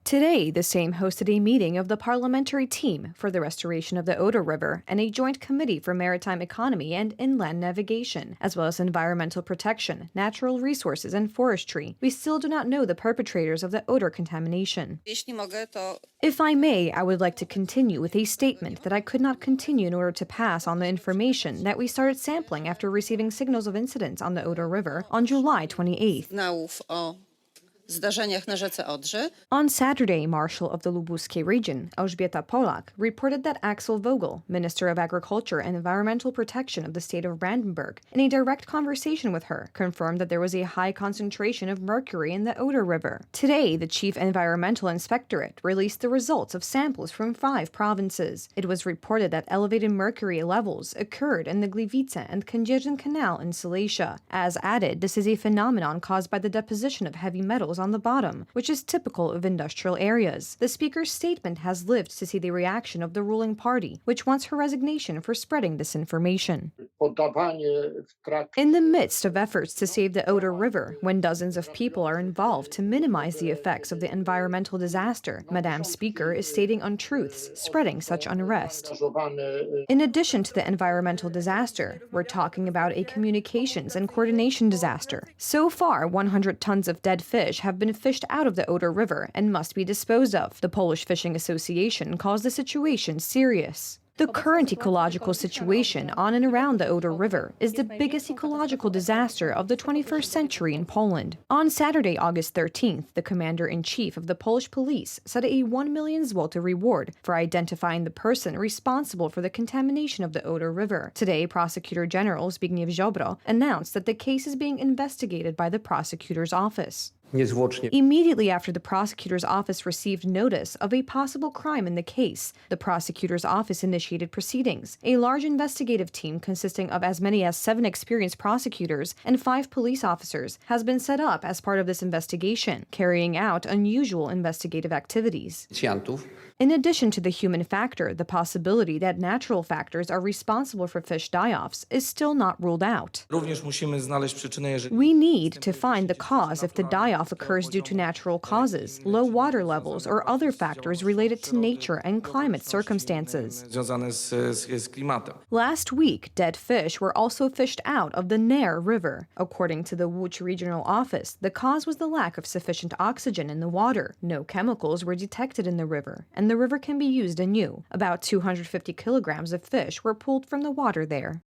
Today, the Sejm hosted a meeting of the parliamentary team for the restoration of the Oder River and a joint committee for maritime economy and inland navigation, as well as environmental protection, natural resources, and forestry. We still do not know the perpetrators of the odor contamination. If I may, I would like to continue with a statement that I could not continue in order to pass on the information that we started sampling after receiving signals of incidents on the Oder River on July 28th. Zdarzeniach na rzece Odrze. On Saturday, Marshal of the Lubuskie region, Elżbieta Polak, reported that Axel Vogel, Minister of Agriculture and Environmental Protection of the state of Brandenburg, in a direct conversation with her, confirmed that there was a high concentration of mercury in the Oder River. Today, the Chief Environmental Inspectorate released the results of samples from 5 provinces. It was reported that elevated mercury levels occurred in the Gliwice and Kędzierzyn Canal in Silesia. As added, this is a phenomenon caused by the deposition of heavy metals on the bottom, which is typical of industrial areas. The speaker's statement has lived to see the reaction of the ruling party, which wants her resignation for spreading this information. In the midst of efforts to save the Oder River, when dozens of people are involved to minimize the effects of the environmental disaster, Madame Speaker is stating untruths, spreading such unrest. In addition to the environmental disaster, we're talking about a communications and coordination disaster. So far, 100 tons of dead fish have been fished out of the Oder River and must be disposed of. The Polish Fishing Association calls the situation serious. The current ecological situation on and around the Oder River is the biggest ecological disaster of the 21st century in Poland. On Saturday, August 13th, the commander-in-chief of the Polish police set a 1 million zloty reward for identifying the person responsible for the contamination of the Oder River. Today, Prosecutor General Zbigniew Ziobro announced that the case is being investigated by the prosecutor's office. Immediately after the prosecutor's office received notice of a possible crime in the case, the prosecutor's office initiated proceedings. A large investigative team consisting of as many as 7 experienced prosecutors and 5 police officers has been set up as part of this investigation, carrying out unusual investigative activities. In addition to the human factor, the possibility that natural factors are responsible for fish die-offs is still not ruled out. We need to find the cause if the die-off occurs due to natural causes, low water levels, or other factors related to nature and climate circumstances. Last week, dead fish were also fished out of the Ner River. According to the Łódź Regional Office, the cause was the lack of sufficient oxygen in the water. No chemicals were detected in the river, and the river can be used anew. About 250 kilograms of fish were pulled from the water there.